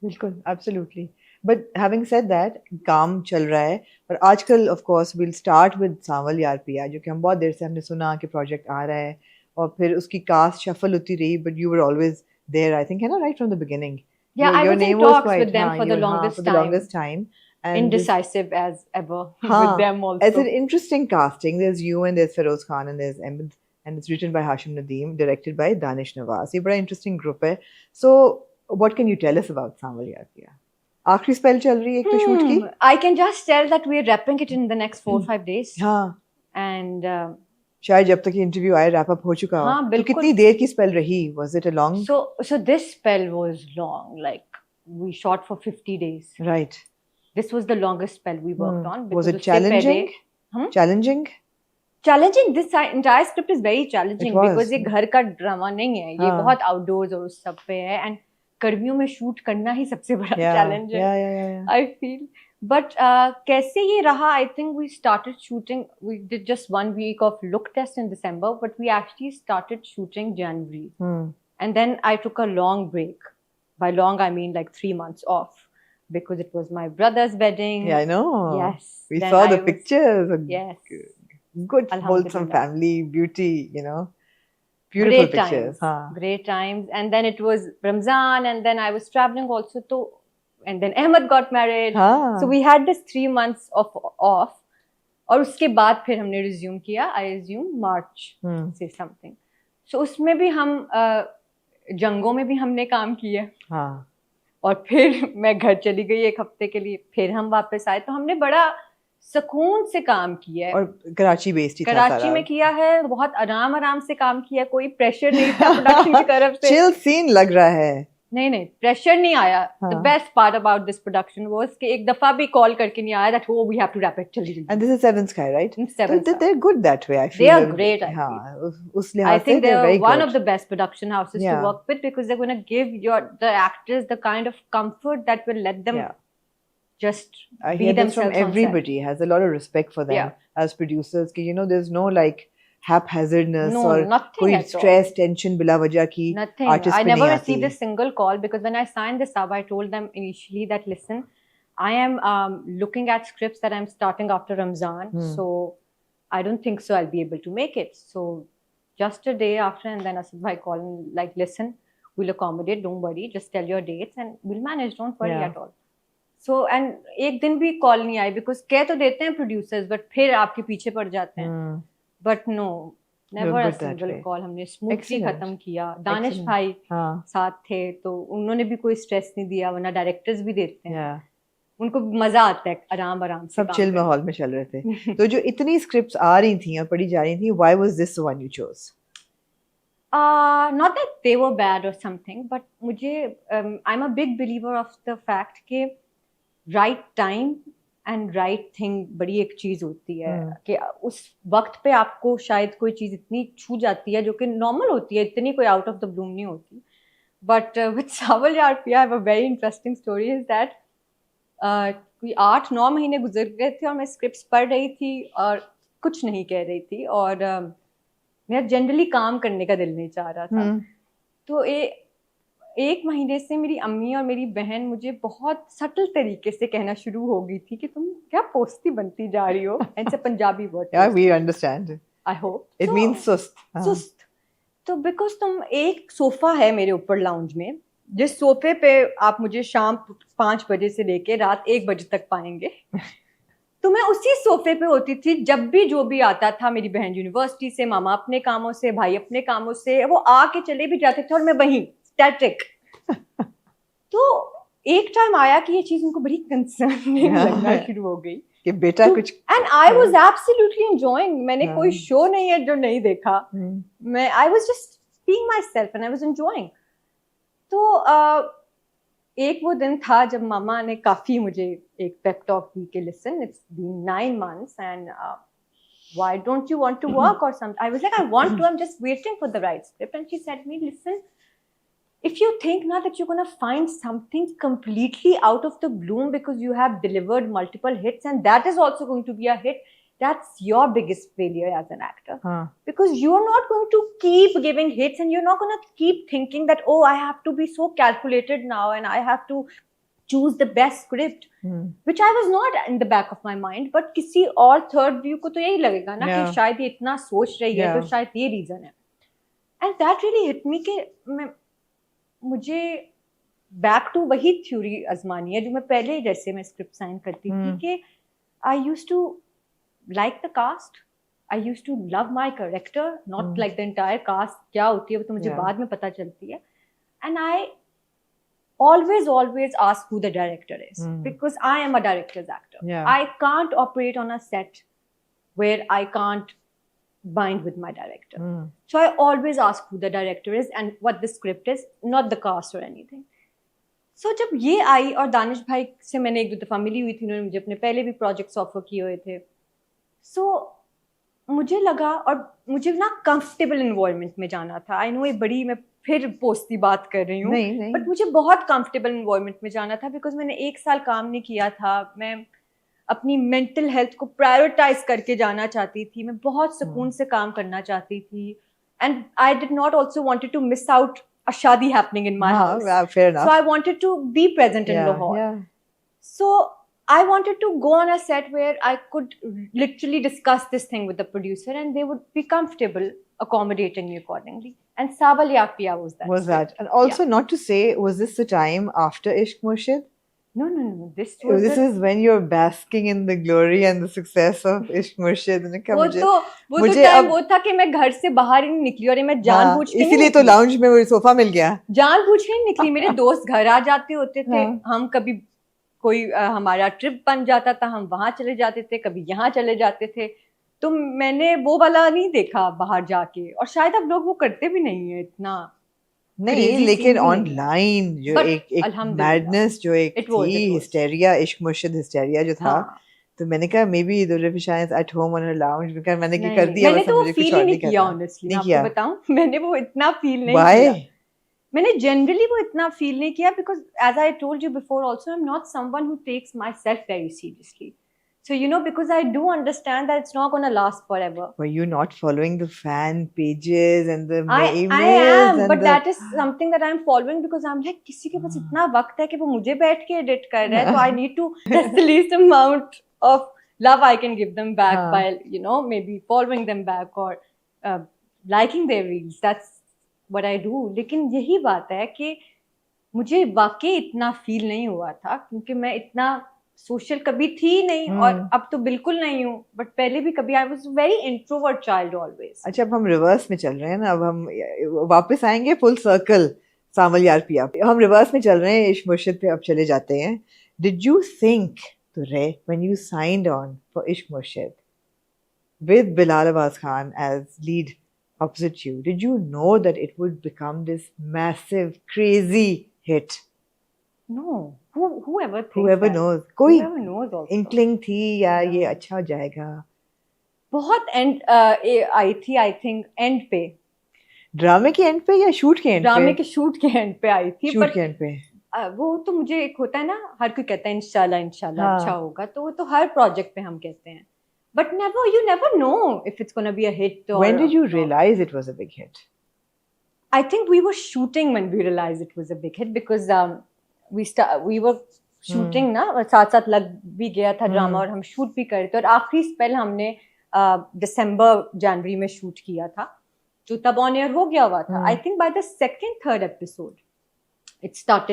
बिल्कुल, absolutely. But having said that, काम चल रहा है और आजकल of course will start with सांवल यार पिया, जो कि हम बहुत देर से हमने सुना कि प्रोजेक्ट आ रहा है और फिर उसकी कास्ट शफल होती रही, but you were always there, I think, है ना, right from the beginning. Yeah, I your was in name was talks with quite, them हाँ, for the you, हाँ, longest for the time. longest time, and this, Indecisive as ever with हाँ, them it's an also. interesting casting. There's you and there's Feroz Khan and there's Ahmed, and it's written by Hashim Nadeem, directed by Danish Nawaz. ये बड़ा interesting group है. So what can you tell us about सांवल यार पिया? आखिरी spell चल रही है एक तो शूट की। I can just tell that we're wrapping it in the next 4 or 5 days. हाँ, And शायद जब तक ये इंटरव्यू आए रैप अप हो चुका हो। हाँ तो बिल्कुल. कितनी देर की स्पेल रही? Was it a long? So this spell was long. Like we shot for 50 days. Right. This was the longest spell we worked on Was because it उससे पहले challenging? Challenging? challenging. This entire script is very It challenging was. because ये घर का drama नहीं है, ये हाँ. बहुत आउटडोर्स और उस सब पे है, एंड गर्मियों में शूट करना ही सबसे बड़ा Yeah, चैलेंज है, yeah. I feel. बट कैसे ये रहा, I think we started shooting, we did just 1 week of look test in December, but we actually started shooting January. And then I took a long break. By long, I mean like 3 months off because it was my brother's wedding. Yeah, I know. Yes. We Then saw I the was- pictures. Yes. Good, wholesome Alhamdulillah. family, beauty, you know. Beautiful Great pictures. times. हाँ. Great times. And then it was Ramzan, and then I was traveling also to, and then Ahmed got married. हाँ. So we had this 3 months of off. और उसके बाद फिर हमने resume किया, I resume मार्च से something. सो उसमें भी हम जंगों में भी हमने काम किया. हाँ. और फिर मैं घर चली गई 1 हफ्ते के लिए, फिर हम वापस आए, तो हमने बड़ा सुकून से काम किया है. और कराची बेस्ड ही था कराची सारा. में किया है, बहुत आराम आराम से काम किया, कोई प्रेशर नहीं था प्रोडक्शन की तरफ से. चिल सीन लग रहा है. नहीं, प्रेशर नहीं आया. The best part about this production was कि एक दफा भी कॉल करके नहीं आया that oh we have to wrap it जल्दी. And this is Seven Sky, right? Seven Sky. They're good that way, I feel. They are great, I हाँ, feel. उस लिहाज I think से they're very one good. of the best production houses to work with because they're going to give the actors the kind of comfort that will let them just I be hear this themselves. from everybody. Has a lot of respect for them as producers. कि you know, there's no like haphazardness No, or nothing कोई at all. stress, tension बिला वजह की Nothing. artist I पे never नहीं received आती. a single call because when I signed this up, I told them initially that listen, I am looking at scripts that I'm starting after Ramzan, so I don't think so I'll be able to make it. So just a day after, and then Asad bhai called and like, listen, we'll accommodate, don't worry, just tell your dates and we'll manage, don't worry at all. So and एक दिन भी call नहीं आई because कह तो देते हैं producers but फिर आपके पीछे पड़ जाते हैं. But no, never a single call. हमने स्मूथली खत्म किया. दानिश भाई साथ थे तो उन्होंने भी कोई स्ट्रेस नहीं दिया, वरना डायरेक्टर्स भी देते हैं. उनको मजा आता है आराम आराम से. सब चिल माहौल में चल रहे थे. तो जो इतनी स्क्रिप्ट्स आ रही थी और पढ़ी जा रही थी, why was this the one you chose? Not that they were bad or something, but मुझे I'm a big believer of the fact कि right time and right thing बड़ी एक चीज होती है कि उस वक्त पे आपको शायद कोई चीज इतनी छू जाती है जो कि नॉर्मल होती है, इतनी कोई आउट ऑफ द ब्लूम नहीं होती. बट विद सांवल यार पिया, I have a very interesting story is that कोई 8-9 महीने गुजर गए थे और मैं स्क्रिप्ट्स पढ़ रही थी और कुछ नहीं कह रही थी और मेरा जनरली काम करने का दिल नहीं चाह रहा था. तो एक महीने से मेरी अम्मी और मेरी बहन मुझे बहुत सटल तरीके से कहना शुरू हो गई थी कि तुम क्या पोस्ती बनती जा रही हो. एंड से Punjabi word. Yeah, we understand. I hope. It means सुस्त. सुस्त. तो बिकॉज तुम एक सोफा है मेरे ऊपर लाउंज में, जिस सोफे पे आप मुझे शाम 5 बजे से लेके रात 1 बजे तक पाएंगे. तो मैं उसी सोफे पे होती थी जब भी जो भी आता था. मेरी बहन यूनिवर्सिटी से, मामा अपने कामों से, भाई अपने कामों से, वो आके चले भी जाते थे और मैं वहीं स्टैटिक. तो एक टाइम आया कि ये चीज उनको बड़ी कंसर्निंग लगना शुरू हो गई कि बेटा कुछ. And I was absolutely enjoying. मैंने कोई शो नहीं है जो नहीं देखा. मैं I was just being my self and I was enjoying. तो एक वो दिन था जब मामा ने काफी मुझे एक पेप टॉक दी कि listen, it's been 9 months and why don't you want to work or something. I was like, I want to, I'm just waiting for the right script. And she said to me, listen, if you think now that you're going to find something completely out of the bloom because you have delivered multiple hits and that is also going to be a hit, that's your biggest failure as an actor. Because you're not going to keep giving hits and you're not going to keep thinking that, oh, I have to be so calculated now and I have to choose the best script, which I was not in the back of my mind, but किसी और third view को तो यही लगेगा ना कि शायद ये इतना सोच रही है तो शायद ये reason है. And that really hit me कि मुझे back to वही theory आजमानी है जो मैं पहले जैसे मैं script sign करती थी कि I used to like the cast, I used to love my character, not like the entire cast क्या होती है वो तो मुझे बाद में पता चलती है. And I always ask who the director is because I am a director's actor. I can't operate on a set where I can't bind with my director. So I always ask who the director is and what the script is, not the cast or anything. So जब ये आई और दानिश भाई से मैंने एक दो दफ़ा मिली हुई थी, उन्होंने मुझे अपने पहले भी प्रोजेक्ट्स ऑफर किए हुए थे. So मुझे लगा और मुझे ना कंफर्टेबल इन्वायरमेंट में जाना था. आई नो ये बड़ी मैं फिर पोस्ती बात कर रही हूँ, बट मुझे बहुत कंफर्टेबल इन्वायरमेंट में जाना था बिकॉज मैंने 1 साल काम नहीं किया था. मैं अपनी मेंटल हेल्थ को प्रायोरिटाइज करके जाना चाहती थी. मैं बहुत सुकून से काम करना चाहती थी. And I did not also wanted to miss out a shadi happening in my house. Fair enough. So I wanted to be present in Lahore. So I wanted to go on a set where I could literally discuss this thing with the producer and they would be comfortable accommodating me accordingly. And Saval Ya Piya was that. And also not to say, was this the time after Ishq Murshid? No. This is when you're basking in the glory and the success of Ishq Murshid. वो तो time वो था कि मैं घर से बाहर ही नहीं निकली और मैं जानबूझ के इसीलिए तो लाउंज में वो सोफा मिल गया. जानबूझ के नहीं निकली. मेरे दोस्त घर आ जाते होते थे. हम कभी कोई हमारा ट्रिप बन जाता था, हम वहां चले जाते थे, कभी यहाँ चले जाते थे. तो मैंने वो वाला नहीं देखा बाहर जाके. और शायद अब लोग वो करते भी नहीं है इतना. नहीं, लेकिन ऑनलाइन जो एक मैडनेस जो एक थी, हिस्टेरिया, इश्क मुर्शिद हिस्टेरिया जो था, तो मैंने कहा मे बी दुर्लभिशा is at home on her lounge because मैंने क्या कर दिया. मैंने तो वो फील ही नहीं किया ऑनेस्टली. मैं आपको बताऊं, मैंने वो इतना फील नहीं किया. मैंने जनरली वो इतना फील नहीं किया because as I told you before also, I am not someone who takes myself very seriously. So, you know, because I do understand that it's not going to last forever. Were you not following the fan pages and the emails? I am, but that is something that I'm following because I'm like, किसी के पास इतना वक्त है कि वो मुझे बैठ के edit कर रहा है, तो I need to, that's the least amount of love I can give them back by, you know, maybe following them back or liking their reels. That's what I do. लेकिन यही बात है कि मुझे वाकई इतना feel नहीं हुआ था क्योंकि मैं इतना सोशल कभी थी नहीं और अब तो बिल्कुल नहीं हूँ. बट पहले भी कभी I was very introvert child always. अच्छा, अब हम रिवर्स में चल रहे हैं ना. अब हम वापस आएंगे फुल सर्कल सावल यार पिया. हम रिवर्स में चल रहे हैं, इश्क मुर्शिद पे अब चले जाते हैं. Did you think when you signed on for Ishq Murshid with Bilal Abbas Khan as lead opposite you, did you know that it would become this massive crazy hit? No. Whoever thinks whoever knows, कोई also. inkling थी या ये अच्छा हो जाएगा? बहुत and I थी, I think and पे, ड्रामे के एंड पे या शूट के एंड पे? ड्रामे के शूट के एंड पे आई थी. शूट के एंड पे वो तो मुझे एक होता है ना, हर कोई कहता है इंशाल्लाह अच्छा होगा, तो वो तो हर प्रोजेक्ट पे हम कहते हैं. But you never know if it's going to be a hit. Or when did you realize it was a big hit? I think we were shooting when we realized it was a big hit because we were shooting ना, और साथ साथ लग भी गया था drama और हम शूट भी कर रहे थे. और आखिरी स्पेल हमने दिसंबर जनवरी में शूट किया था, जो तब ऑन एयर हो गया हुआ था. I think by the second third episode it started